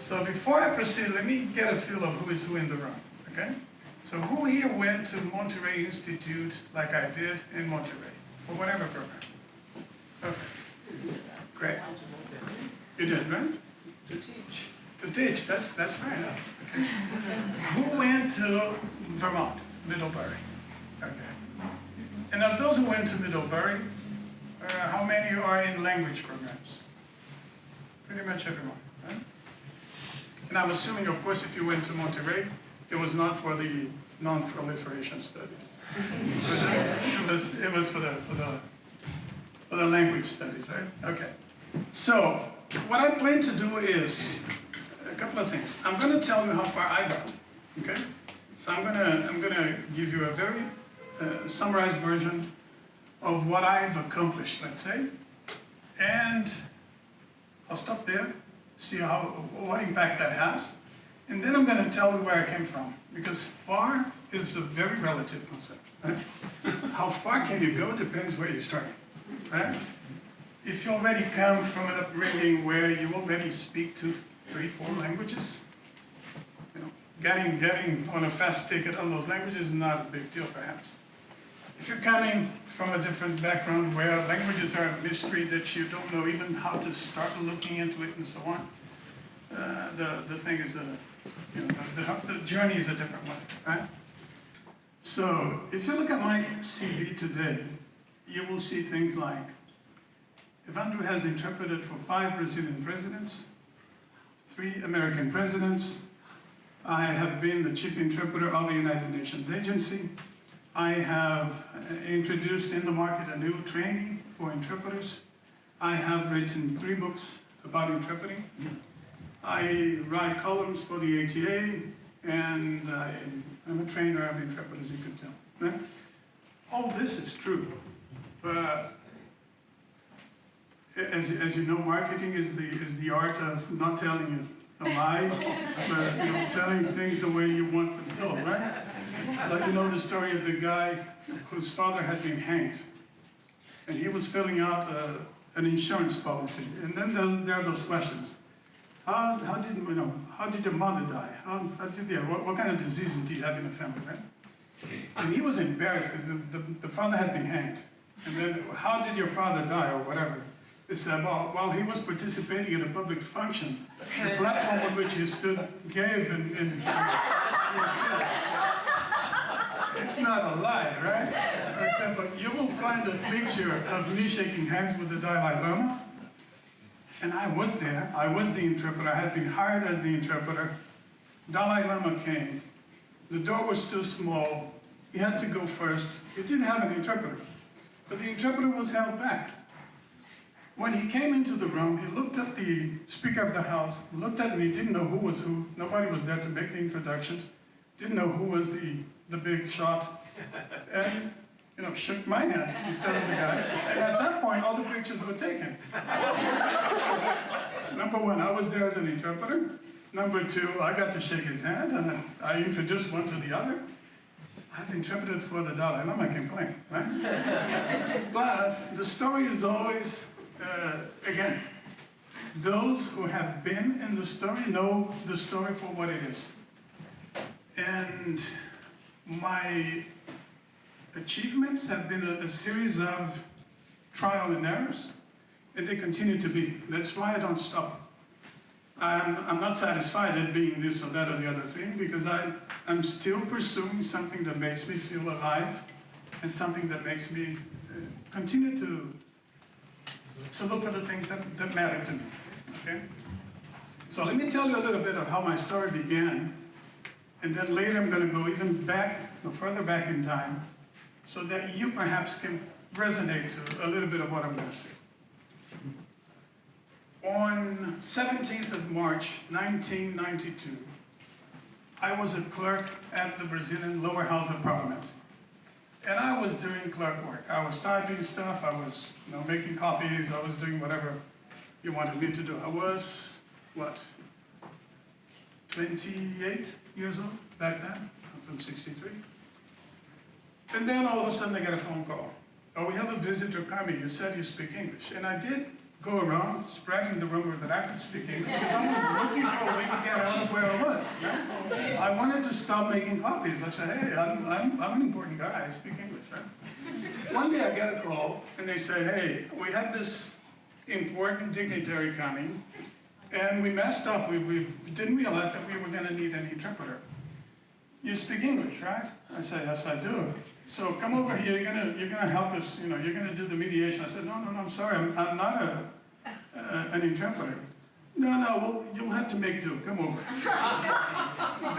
So before I proceed, let me get a feel of who is who in the room, okay? So who here went to Monterey Institute like I did in Monterey, for whatever program? Okay, great. You did, right? To teach. To teach, that's fair enough. Okay. Who went to Vermont, Middlebury? Okay. And of those who went to Middlebury, how many are in language programs? Pretty much everyone, right? And I'm assuming, of course, if you went to Monterey, it was not for the non-proliferation studies. It was for the language studies, right? Okay. So what I plan to do is a couple of things. I'm going to tell you how far I got. Okay. So I'm gonna give you a very summarized version of what I've accomplished, let's say, and I'll stop there, see what impact that has, and then I'm going to tell you where I came from, because far is a very relative concept. Right? How far can you go depends where you start. Right? If you already come from an upbringing where you already speak 2, 3, 4 languages, you know, getting on a fast ticket on those languages is not a big deal, perhaps. If you're coming from a different background where languages are a mystery that you don't know even how to start looking into it and so on, the thing is, you know, the journey is a different one, right? So if you look at my CV today, you will see things like Ewandro has interpreted for 5 Brazilian presidents, 3 American presidents. I have been the chief interpreter of the United Nations Agency. I have introduced in the market a new training for interpreters. I have written 3 books about interpreting. I write columns for the ATA, and I'm a trainer of interpreters, you can tell. Right? All this is true, but as you know, marketing is the art of not telling a lie, but you know, telling things the way you want them told, right? Like, you know the story of the guy whose father had been hanged, and he was filling out an insurance policy, and then there are those questions. How did your mother die? What kind of diseases did you have in the family, right? And he was embarrassed because the father had been hanged. And then, how did your father die, or whatever? They said, well, while he was participating in a public function, the platform on which he stood gave and it's not a lie, right? For example, you will find a picture of me shaking hands with the Dalai Lama, and I was there. I was the interpreter. I had been hired as the interpreter. Dalai Lama came. The door was too small. He had to go first. He didn't have an interpreter, but the interpreter was held back. When he came into the room, he looked at the Speaker of the House, looked at me, didn't know who was who. Nobody was there to make the introductions. Didn't know who was the big shot. And, you know, shook my hand instead of the guys. And at that point, all the pictures were taken. Number 1, I was there as an interpreter. Number 2, I got to shake his hand, and I introduced one to the other. I've interpreted for the Dalai Lama, I can claim, right? But the story is always, again, those who have been in the story know the story for what it is. And my achievements have been a series of trial and errors, and they continue to be. That's why I don't stop. I'm not satisfied at being this or that or the other thing, because I'm still pursuing something that makes me feel alive, and something that makes me continue to look for the things that matter to me, okay? So let me tell you a little bit of how my story began, and then later I'm going to go even further back in time, so that you perhaps can resonate to a little bit of what I'm going to say. On 17th of March, 1992, I was a clerk at the Brazilian lower house of parliament. And I was doing clerk work. I was typing stuff, I was making copies, I was doing whatever you wanted me to do. I was, 28 years old back then? I'm 63. And then all of a sudden I get a phone call. Oh, we have a visitor coming. You said you speak English. And I did go around spreading the rumor that I could speak English because I was looking for a way to get out of where I was. Right? I wanted to stop making copies. I said, hey, I'm an important guy. I speak English. Right? One day I get a call and they said, hey, we have this important dignitary coming and we messed up. We didn't realize that we were going to need an interpreter. You speak English, right? I said, yes, I do. So come over here, you're gonna help us, you're gonna do the mediation. I said, no, I'm sorry, I'm not an interpreter. No, well, you'll have to make do, come over.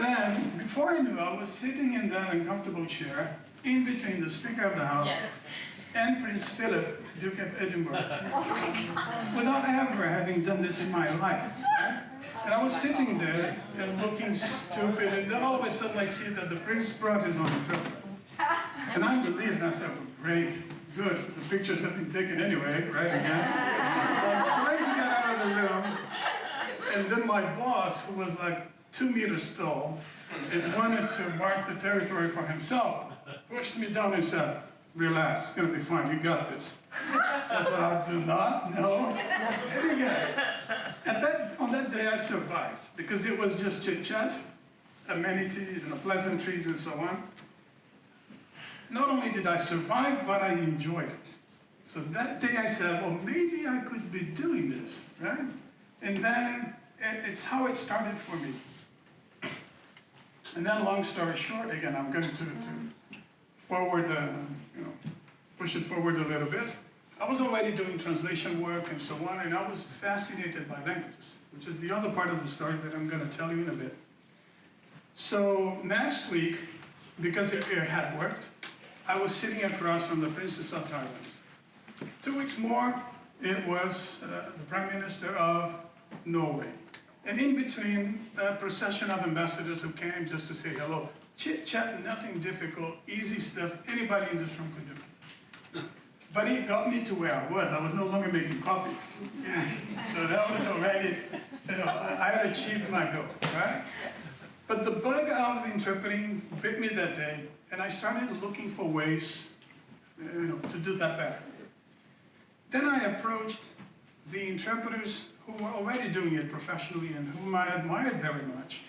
Then, before I knew, I was sitting in that uncomfortable chair in between the Speaker of the House and Prince Philip, Duke of Edinburgh, without ever having done this in my life. And I was sitting there and looking stupid, and then all of a sudden I see that the Prince brought his own interpreter. And I'm relieved, and I said, well, great, good, the pictures have been taken anyway, right again. So I'm trying to get out of the room, and then my boss, who was like 2 meters tall, and wanted to mark the territory for himself, pushed me down and said, relax, it's gonna be fine, you got this. That's what I do not know. And again, on that day I survived, because it was just chit-chat, amenities and pleasantries and so on. Not only did I survive, but I enjoyed it. So that day I said, well, maybe I could be doing this, right? And then it's how it started for me. And then long story short, again, I'm going to forward, push it forward a little bit. I was already doing translation work and so on, and I was fascinated by languages, which is the other part of the story that I'm going to tell you in a bit. So next week, because it had worked, I was sitting across from the Princess of Thailand. 2 weeks more, it was the Prime Minister of Norway. And in between, a procession of ambassadors who came just to say hello. Chit-chat, nothing difficult, easy stuff, anybody in this room could do. But it got me to where I was no longer making copies. Yes, so that was already, I had achieved my goal, right? But the bug of interpreting bit me that day, and I started looking for ways to do that better. Then I approached the interpreters who were already doing it professionally and whom I admired very much,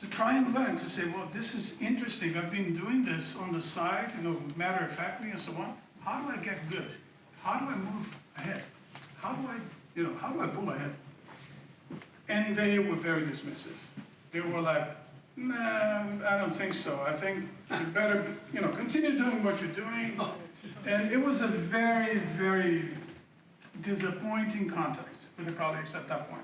to try and learn, to say, well, this is interesting. I've been doing this on the side, matter-of-factly and so on. How do I get good? How do I move ahead? How do I pull ahead? And they were very dismissive. They were like, nah, I don't think so. I think you better, continue doing what you're doing. And it was a very, very disappointing contact with the colleagues at that point.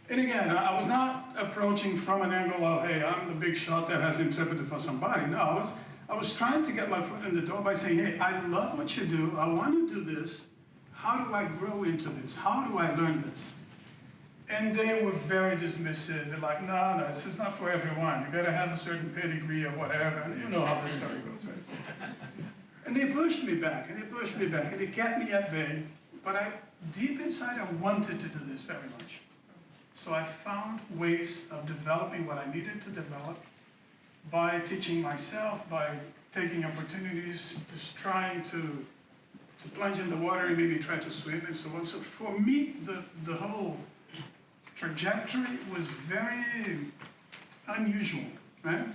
And again, I was not approaching from an angle of, hey, I'm the big shot that has interpreted for somebody. No, I was trying to get my foot in the door by saying, hey, I love what you do. I want to do this. How do I grow into this? How do I learn this? And they were very dismissive. They're like, no, this is not for everyone. You gotta have a certain pedigree or whatever. And you know how the story goes, right? And they pushed me back, and they pushed me back, and they kept me at bay. But deep inside, I wanted to do this very much. So I found ways of developing what I needed to develop by teaching myself, by taking opportunities, just trying to plunge in the water and maybe try to swim and so on. So for me, the whole trajectory was very unusual, right?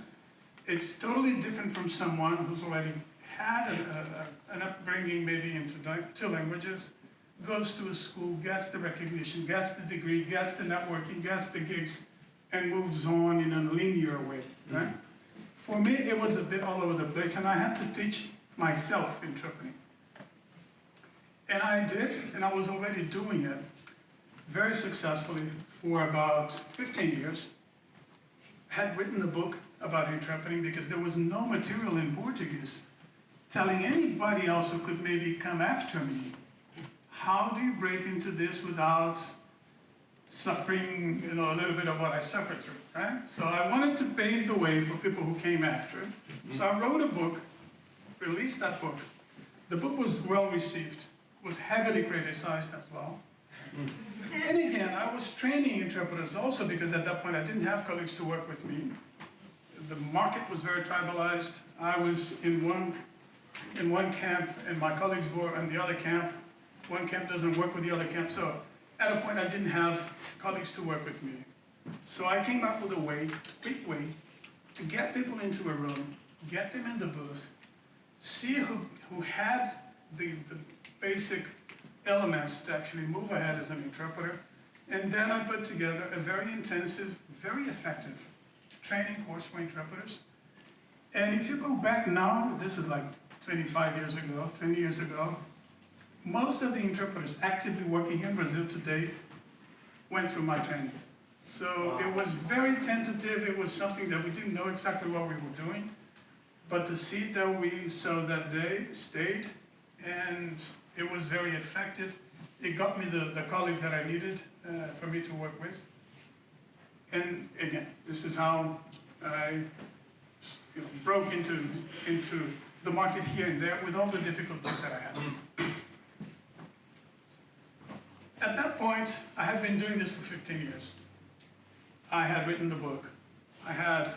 It's totally different from someone who's already had an upbringing maybe into 2 languages, goes to a school, gets the recognition, gets the degree, gets the networking, gets the gigs, and moves on in a linear way, right? For me, it was a bit all over the place, and I had to teach myself interpreting. And I did, and I was already doing it very successfully for about 15 years. Had written a book about interpreting because there was no material in Portuguese telling anybody else who could maybe come after me, how do you break into this without suffering, a little bit of what I suffered through, right? So I wanted to pave the way for people who came after. So I wrote a book, released that book. The book was well received, was heavily criticized as well. And again, I was training interpreters also because at that point I didn't have colleagues to work with me. The market was very tribalized. I was in one camp and my colleagues were in the other camp. one camp doesn't work with the other camp. So at a point, I didn't have colleagues to work with me. So I came up with a way, quick way, to get people into a room, get them in the booth, see who had the basic elements to actually move ahead as an interpreter, and then I put together a very intensive, very effective training course for interpreters. And if you go back now, this is like 25 years ago, 20 years ago, most of the interpreters actively working in Brazil today went through my training. So it was very tentative. It was something that we didn't know exactly what we were doing. But the seed that we sowed that day stayed, and it was very effective. It got me the colleagues that I needed for me to work with. And again, this is how I broke into the market here and there with all the difficulties that I had. At that point, I had been doing this for 15 years. I had written the book. I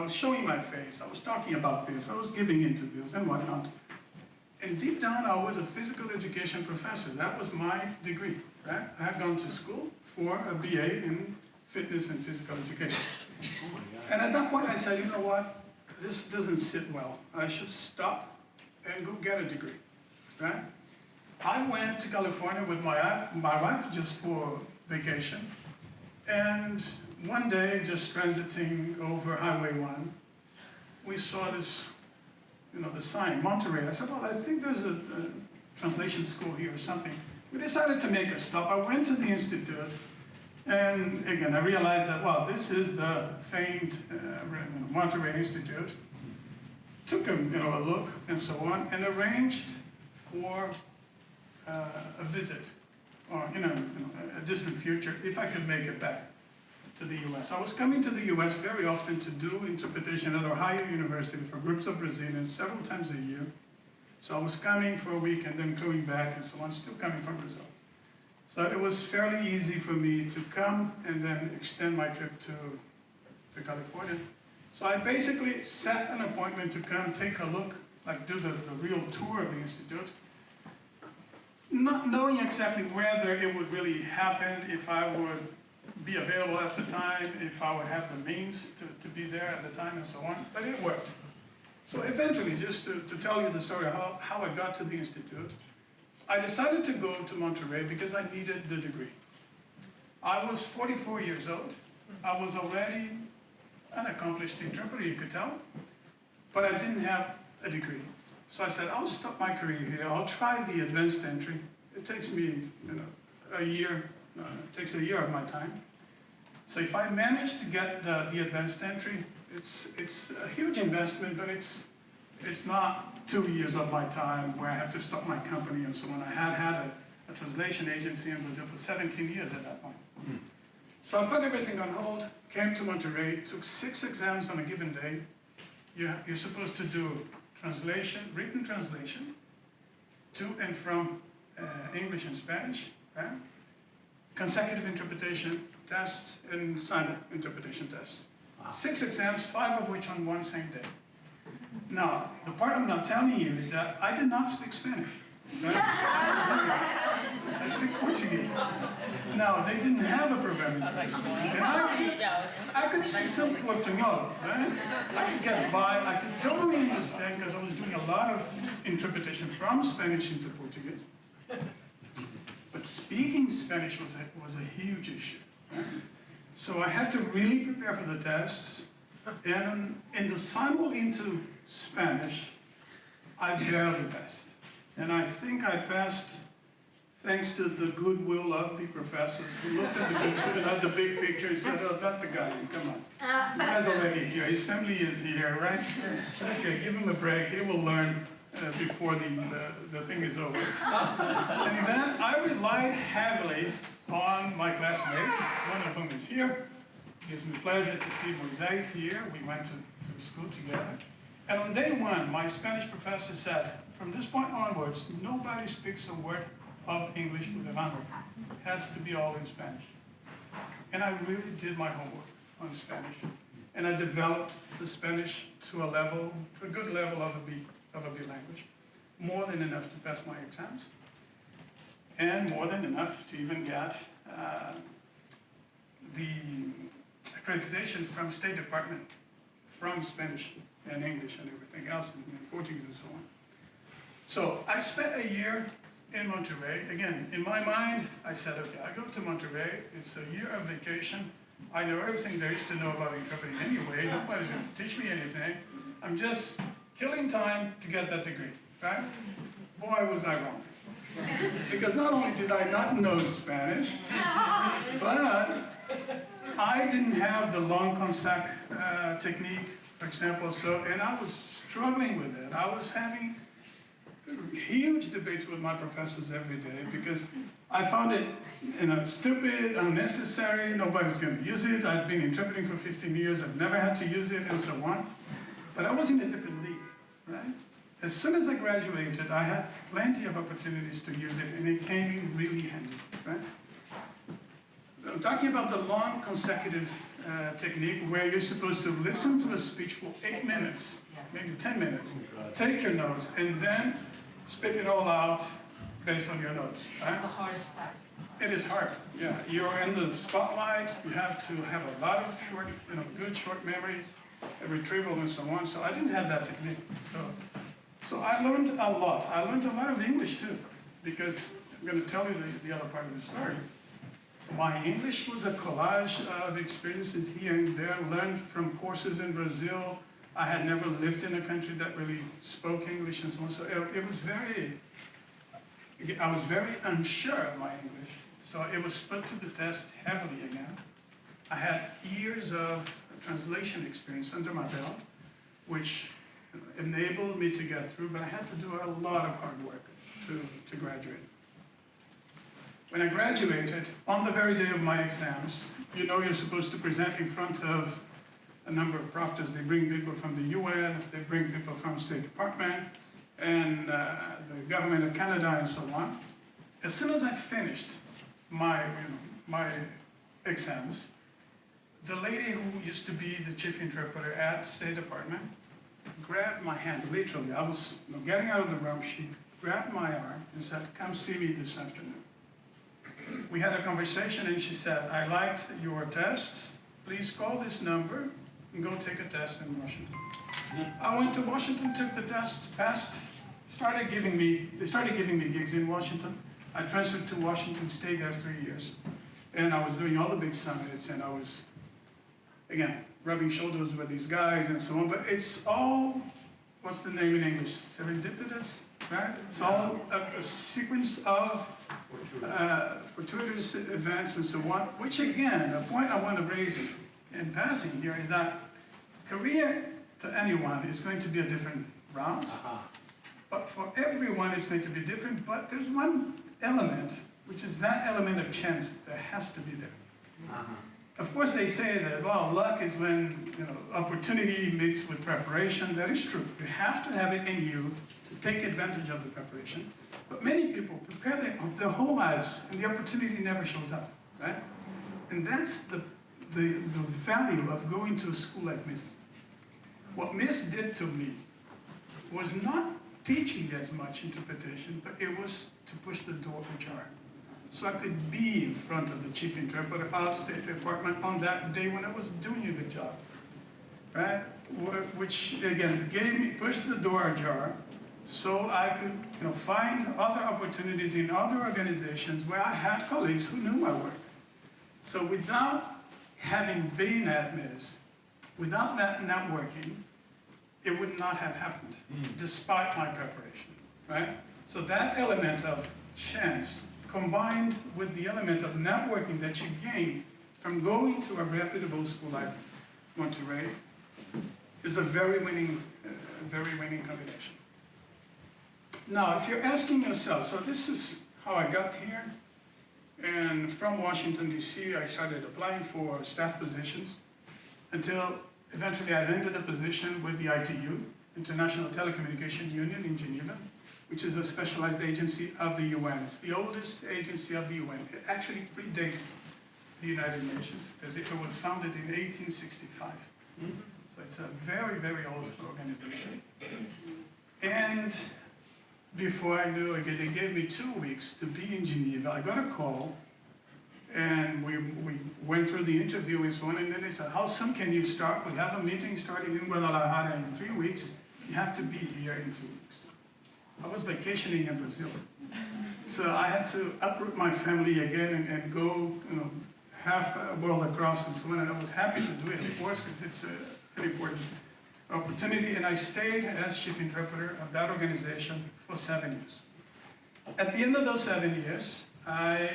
was showing my face. I was talking about this. I was giving interviews and whatnot. And deep down, I was a physical education professor. That was my degree, right? I had gone to school for a BA in fitness and physical education. And at that point, I said, you know what? This doesn't sit well. I should stop and go get a degree, right? I went to California with my wife just for vacation. And one day, just transiting over Highway 1, we saw this, the sign, Monterey. I said, well, I think there's a translation school here or something. We decided to make a stop. I went to the institute, and again, I realized that, well, this is the famed Monterey Institute. Took a look and so on, and arranged for a visit, or a distant future, if I could make it back to the US. I was coming to the US very often to do interpretation at Ohio University for groups of Brazilians several times a year. So I was coming for a week and then going back and so on, still coming from Brazil. So it was fairly easy for me to come and then extend my trip to California. So I basically set an appointment to come take a look, like do the real tour of the Institute, not knowing exactly whether it would really happen, if I would be available at the time, if I would have the means to be there at the time and so on, but it worked. So eventually, just to tell you the story of how I got to the Institute, I decided to go to Monterey because I needed the degree. I was 44 years old. I was already an accomplished interpreter, you could tell, but I didn't have a degree. So I said, I'll stop my career here. I'll try the advanced entry. It takes me a year. It takes a year of my time. So if I manage to get the advanced entry, it's a huge investment, but it's not 2 years of my time where I have to stop my company and so on. I had a translation agency in Brazil for 17 years at that point. So I put everything on hold, came to Monterey, took 6 exams on a given day. You're supposed to do translation, written translation, to and from English and Spanish, right? Consecutive interpretation tests, and silent interpretation tests. Wow. 6 exams, 5 of which on one same day. Now, the part I'm not telling you is that I did not speak Spanish. Right? I speak Portuguese. Now, they didn't have a programming language. And I could speak some Portuguese, right? I could get by, I could totally understand, because I was doing a lot of interpretation from Spanish into Portuguese. But speaking Spanish was a huge issue. Right? So I had to really prepare for the tests. And in the simul into Spanish, I barely passed. And I think I passed thanks to the goodwill of the professors who looked at the big picture and said, oh, that's the guy, come on. The guy's already here, his family is here, right? Okay, give him a break, he will learn before the thing is over. And then I relied heavily on my classmates. One of them is here. It gives me pleasure to see Moisés here. We went to school together. And on day 1, my Spanish professor said, from this point onwards, nobody speaks a word of English with Ewandro. It has to be all in Spanish. And I really did my homework on Spanish. And I developed the Spanish to a good level of a B language. More than enough to pass my exams. and more than enough to even get the accreditation from State Department, from Spanish and English and everything else, and Portuguese and so on. So I spent a year in Monterey. Again, in my mind, I said, okay, I go to Monterey, it's a year of vacation. I know everything there is to know about interpreting anyway. Nobody's going to teach me anything. I'm just killing time to get that degree, right? Boy, was I wrong. Because not only did I not know Spanish, but I didn't have the long conseq technique, for example, and I was struggling with it. I was having huge debates with my professors every day because I found it, stupid, unnecessary, nobody's going to use it. I've been interpreting for 15 years, I've never had to use it, and so on. But I was in a different league, right? As soon as I graduated, I had plenty of opportunities to use it, and it came in really handy, right? I'm talking about the long consecutive technique where you're supposed to listen to a speech for 8 minutes, maybe 10 minutes, take your notes, and then spit it all out based on your notes. Right? It's the hardest task. It is hard, yeah. You're in the spotlight, you have to have a lot of short, good short memory, retrieval and so on, so I didn't have that technique. So I learned a lot. I learned a lot of English too, because I'm going to tell you the other part of the story. My English was a collage of experiences here and there, learned from courses in Brazil. I had never lived in a country that really spoke English and so on, so it was I was very unsure of my English. So it was put to the test heavily again. I had years of translation experience under my belt, which enabled me to get through, but I had to do a lot of hard work to graduate. When I graduated, on the very day of my exams, you're supposed to present in front of a number of proctors. They bring people from the UN, they bring people from State Department, and the government of Canada, and so on. As soon as I finished my exams, the lady who used to be the chief interpreter at State Department grabbed my hand, literally. I was getting out of the room, she grabbed my arm and said, "Come see me this afternoon." We had a conversation and she said, "I liked your tests. Please call this number and go take a test in Washington." I went to Washington, took the test, passed, they started giving me gigs in Washington. I transferred to Washington, stayed there 3 years. And I was doing all the big summits, and I was, again, rubbing shoulders with these guys and so on. But it's all, what's the name in English? Serendipitous, right? It's all a sequence of fortuitous events and so on, which again, the point I want to raise in passing here is that career to anyone is going to be a different route, but for everyone it's going to be different, but there's one element, which is that element of chance that has to be there. Of course they say that, well, luck is when opportunity meets with preparation. That is true. You have to have it in you to take advantage of the preparation. But many people prepare their whole lives and the opportunity never shows up, right? And that's the value of going to a school like MIIS. What MIIS did to me was not teaching as much interpretation, but it was to push the door ajar. So I could be in front of the chief interpreter of State Department on that day when I was doing a good job, right? Which again, pushed the door ajar, so I could find other opportunities in other organizations where I had colleagues who knew my work. So without having been at MIIS, without that networking, it would not have happened, despite my preparation, right? So that element of chance, combined with the element of networking that you gain from going to a reputable school like Monterey, is a very winning combination. Now, if you're asking yourself, so this is how I got here, and from Washington, D.C., I started applying for staff positions until eventually I landed a position with the ITU, International Telecommunication Union in Geneva, which is a specialized agency of the UN. It's the oldest agency of the UN. It actually predates the United Nations, because it was founded in 1865. So it's a very, very old organization. And before I knew it, they gave me 2 weeks to be in Geneva. I got a call, and we went through the interview and so on, and then they said, how soon can you start? We have a meeting starting in Guadalajara in 3 weeks. You have to be here in 2 weeks. I was vacationing in Brazil. So I had to uproot my family again and go, half a world across and so on, and I was happy to do it, of course, because it's an important opportunity, and I stayed as chief interpreter of that organization for 7 years. At the end of those 7 years, I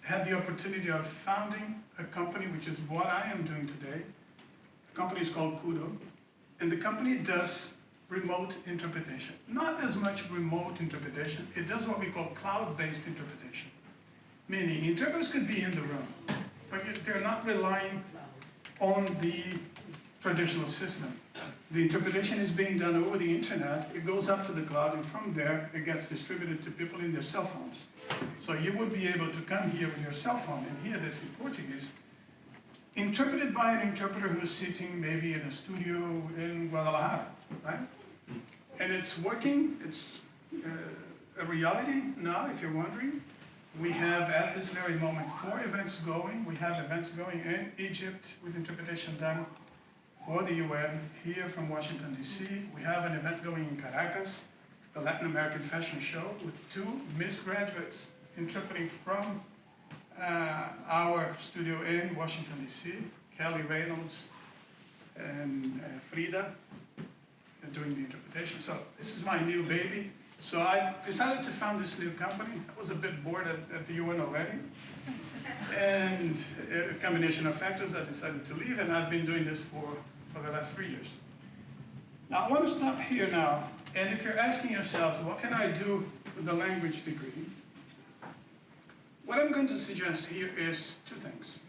had the opportunity of founding a company, which is what I am doing today. The company is called Kudo, and the company does remote interpretation. Not as much remote interpretation, it does what we call cloud-based interpretation. Meaning, interpreters could be in the room, but they're not relying on the traditional system. The interpretation is being done over the internet, it goes up to the cloud, and from there, it gets distributed to people in their cell phones. So you would be able to come here with your cell phone and hear this in Portuguese, interpreted by an interpreter who is sitting maybe in a studio in Guadalajara, right? And it's working, it's a reality now, if you're wondering. We have, at this very moment, 4 events going. We have events going in Egypt with interpretation done for the UN, here from Washington, D.C. We have an event going in Caracas, the Latin American fashion show, with 2 MIIS graduates interpreting from our studio in Washington, D.C., Kelly Reynolds and Frida, doing the interpretation. So this is my new baby. So I decided to found this new company. I was a bit bored at the UN already. And a combination of factors, I decided to leave, and I've been doing this for the last 3 years. Now I want to stop here now, and if you're asking yourselves, what can I do with the language degree? What I'm going to suggest here is 2 things.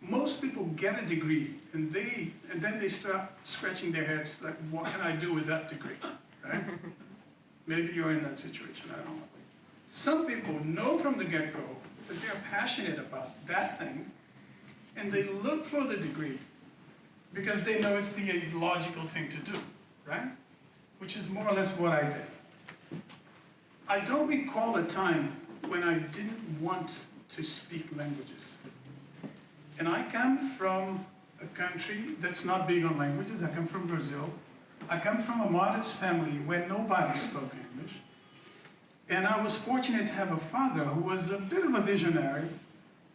Most people get a degree, and then they start scratching their heads, like, what can I do with that degree, right? Maybe you're in that situation, I don't know. Some people know from the get-go that they're passionate about that thing, and they look for the degree because they know it's the logical thing to do, right? Which is more or less what I did. I don't recall a time when I didn't want to speak languages. And I come from a country that's not big on languages. I come from Brazil. I come from a modest family where nobody spoke English. And I was fortunate to have a father who was a bit of a visionary,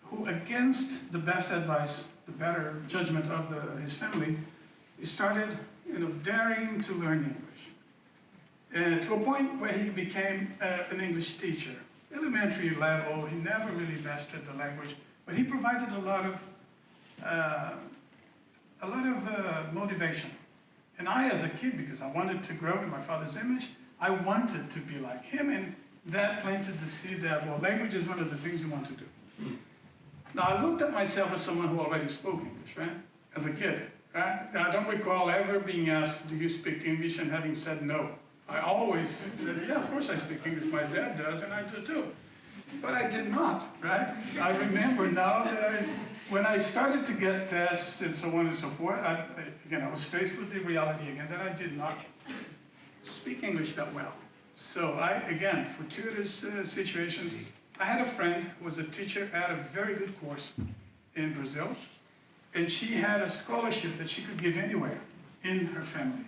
who, against the best advice, the better judgment of his family, he started daring to learn English. To a point where he became an English teacher. Elementary level, he never really mastered the language, but he provided a lot of motivation. And I, as a kid, because I wanted to grow in my father's image, I wanted to be like him, and that planted the seed that, well, language is one of the things you want to do. Now, I looked at myself as someone who already spoke English, right? As a kid, right? I don't recall ever being asked, do you speak English, and having said no. I always said, yeah, of course I speak English, my dad does, and I do too. But I did not, right? I remember now that when I started to get tests and so on and so forth, I was faced with the reality again that I did not speak English that well. So again, fortuitous situations. I had a friend who was a teacher at a very good course in Brazil, and she had a scholarship that she could give anywhere in her family.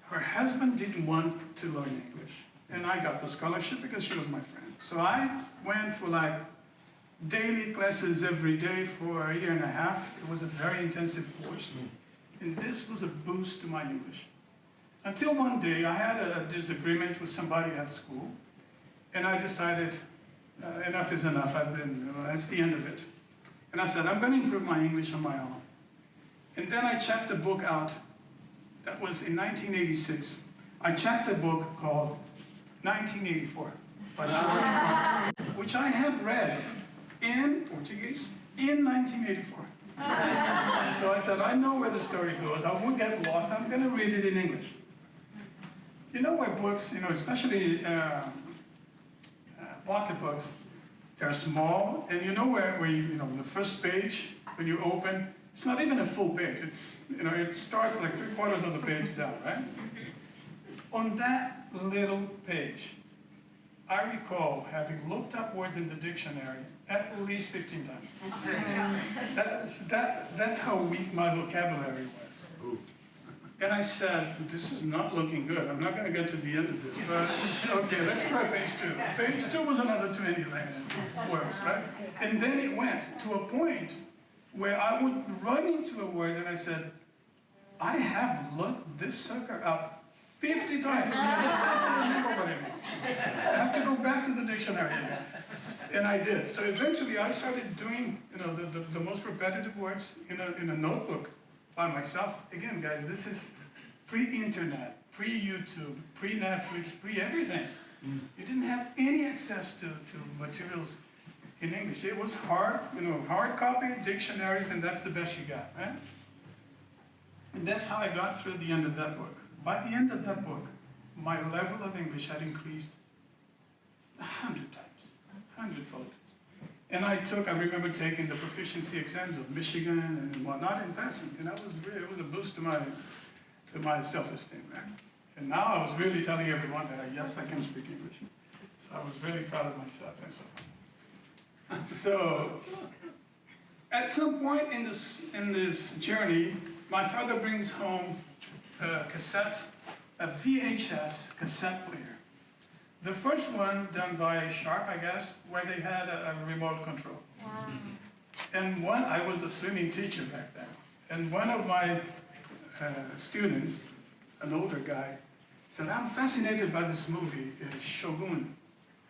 Her husband didn't want to learn English, and I got the scholarship because she was my friend. So I went for like daily classes every day for a year and a half. It was a very intensive course, and this was a boost to my English. Until one day I had a disagreement with somebody at school, and I decided enough is enough. That's the end of it. And I said, I'm going to improve my English on my own. And then I checked a book out. That was in 1986. I checked a book called 1984 by George Orwell, which I had read in Portuguese in 1984. So I said, I know where the story goes. I won't get lost. I'm going to read it in English. You know where books, especially pocket books, they're small, and you know where the first page, when you open, it's not even a full page. It's, it starts like 3/4 of the page down, right? On that little page, I recall having looked up words in the dictionary at least 15 times. That's how weak my vocabulary was. And I said, this is not looking good. I'm not going to get to the end of this, but okay, let's try page 2. Page 2 was another 20 words, right? And then it went to a point where I would run into a word and I said, I have looked this sucker up 50 times. I don't know what it means. I have to go back to the dictionary again. And I did. So eventually I started doing, the most repetitive words in a notebook by myself. Again, guys, this is pre-internet, pre-YouTube, pre-Netflix, pre-everything. You didn't have any access to materials in English. It was hard copy, dictionaries, and that's the best you got, right? And that's how I got through the end of that book. By the end of that book, my level of English had increased 100 times, 100-fold. And I remember taking the proficiency exams of Michigan and whatnot in passing, and it was a boost to my self-esteem, right? And now I was really telling everyone that yes, I can speak English. So I was really proud of myself and so on. So, at some point in this journey, my father brings home a VHS cassette player. The first one done by Sharp, I guess, where they had a remote control. Wow. And I was a swimming teacher back then. And one of my students, an older guy, said, I'm fascinated by this movie, Shogun,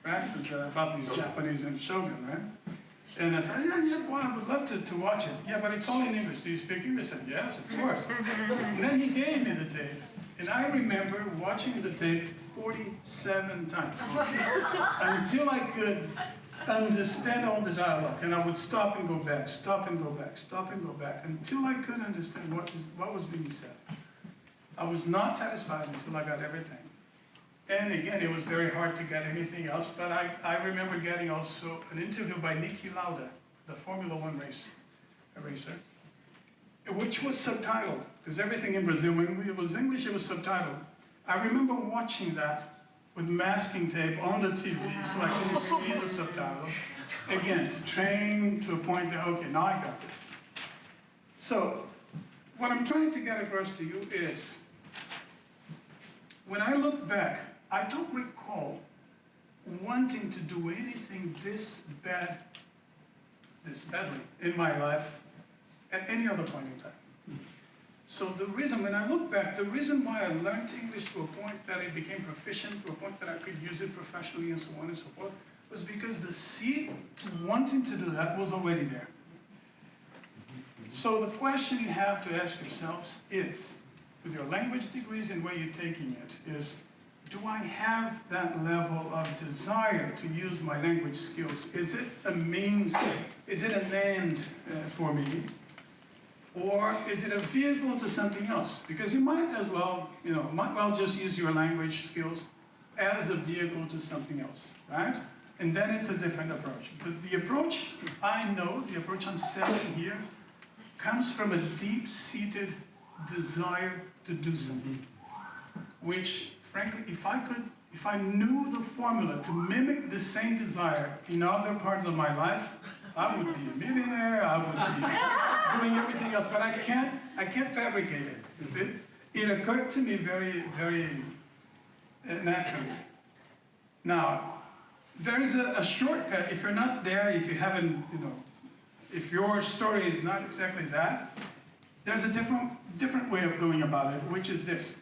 right? About these Japanese and Shogun, right? And I said, yeah, well, I would love to watch it. Yeah, but it's all in English. Do you speak English? I said, yes, of course. And then he gave me the tape. And I remember watching the tape 47 times until I could understand all the dialogue. And I would stop and go back, stop and go back, stop and go back, until I could understand what was being said. I was not satisfied until I got everything. And again, it was very hard to get anything else, but I remember getting also an interview by Niki Lauda, the Formula One racer, which was subtitled, because everything in Brazil, when it was English, it was subtitled. I remember watching that with masking tape on the TV so I couldn't see the subtitle. Again, to train to a point that, okay, now I got this. So, what I'm trying to get across to you is, when I look back, I don't recall wanting to do anything this badly in my life at any other point in time. So when I look back, the reason why I learned English to a point that it became proficient, to a point that I could use it professionally and so on and so forth, was because the seed to wanting to do that was already there. So the question you have to ask yourselves is, with your language degrees and where you're taking it, is, do I have that level of desire to use my language skills? Is it a means, is it an end for me? Or is it a vehicle to something else? Because you might as well, just use your language skills as a vehicle to something else, right? And then it's a different approach. The approach I know, the approach I'm selling here, comes from a deep-seated desire to do something, which, frankly, if I knew the formula to mimic the same desire in other parts of my life, I would be a millionaire, I would be doing everything else, but I can't fabricate it, you see? It occurred to me very, very naturally. Now, there's a shortcut. If you're not there, if you haven't, if your story is not exactly that, there's a different way of going about it, which is this.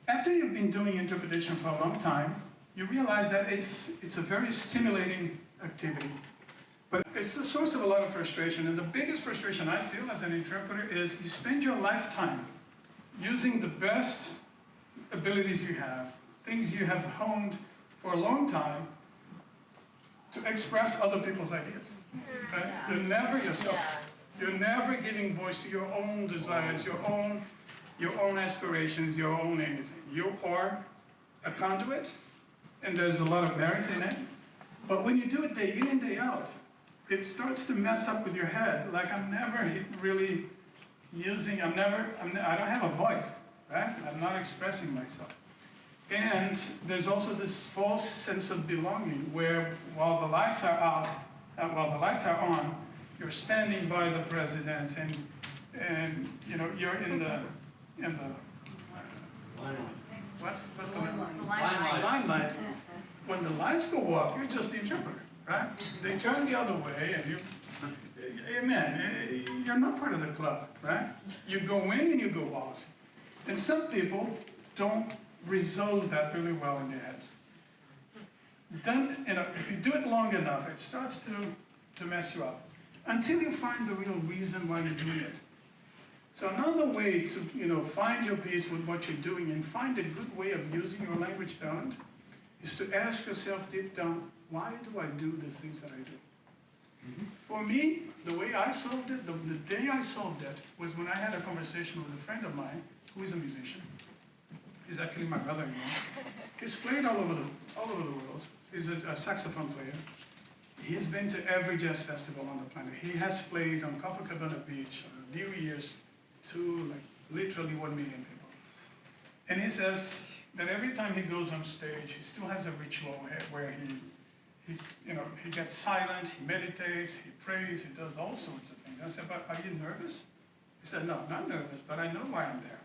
After you've been doing interpretation for a long time, you realize that it's a very stimulating activity. But it's the source of a lot of frustration, and the biggest frustration I feel as an interpreter is you spend your lifetime using the best abilities you have, things you have honed for a long time, to express other people's ideas. Okay? You're never yourself. You're never giving voice to your own desires, your own aspirations, your own anything. You are a conduit, and there's a lot of merit in it. But when you do it day in and day out, it starts to mess up with your head. Like I'm never really using, I don't have a voice, right? I'm not expressing myself. And there's also this false sense of belonging where while the lights are on, you're standing by the president and you know, you're in the what's the limelight. When the lights go off, you're just the interpreter, right? They turn the other way and you, amen, you're not part of the club, right? You go in and you go out. And some people don't resolve that really well in their heads. Then, you know, if you do it long enough, it starts to mess you up until you find the real reason why you're doing it. So another way to, you know, find your peace with what you're doing and find a good way of using your language talent is to ask yourself deep down, why do I do the things that I do? For me, the way I solved it, the day I solved it, was when I had a conversation with a friend of mine who is a musician. He's actually my brother-in-law. He's played all over the world. He's a saxophone player. He's been to every jazz festival on the planet. He has played on Copacabana Beach on New Year's to like literally 1 million people. And he says that every time he goes on stage, he still has a ritual where he gets silent, he meditates, he prays, he does all sorts of things. I said, but are you nervous? He said, no, not nervous, but I know why I'm there.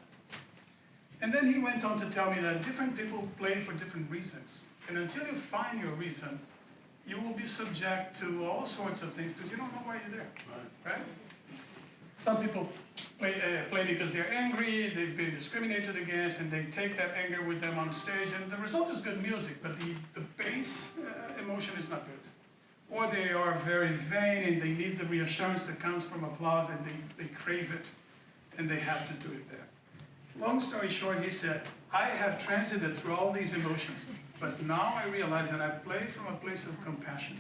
And then he went on to tell me that different people play for different reasons. And until you find your reason, you will be subject to all sorts of things because you don't know why you're there, right? Some people play because they're angry, they've been discriminated against, and they take that anger with them on stage, and the result is good music, but the base emotion is not good. Or they are very vain, and they need the reassurance that comes from applause, and they crave it, and they have to do it there. Long story short, he said, I have transited through all these emotions, but now I realize that I play from a place of compassion.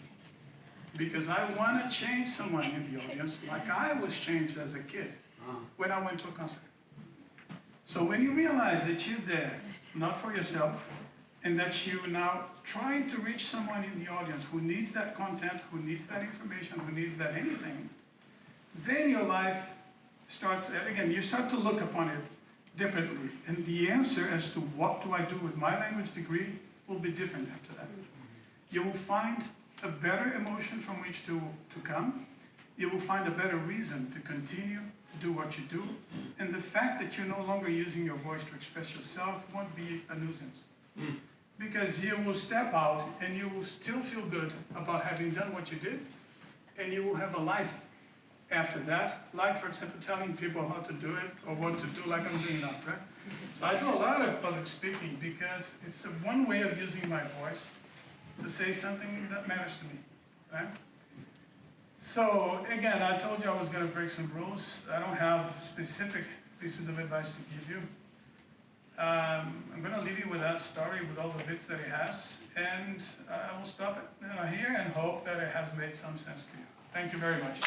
Because I want to change someone in the audience like I was changed as a kid when I went to a concert. So when you realize that you're there, not for yourself, and that you're now trying to reach someone in the audience who needs that content, who needs that information, who needs that anything, then your life starts, again, you start to look upon it differently. And the answer as to what do I do with my language degree will be different after that. You will find a better emotion from which to come. You will find a better reason to continue to do what you do. And the fact that you're no longer using your voice to express yourself won't be a nuisance. Because you will step out and you will still feel good about having done what you did. And you will have a life after that. Like, for example, telling people how to do it or what to do like I'm doing now, right? So I do a lot of public speaking because it's one way of using my voice to say something that matters to me, right? So again, I told you I was going to break some rules. I don't have specific pieces of advice to give you. I'm going to leave you with that story with all the bits that it has, and I will stop it here and hope that it has made some sense to you. Thank you very much.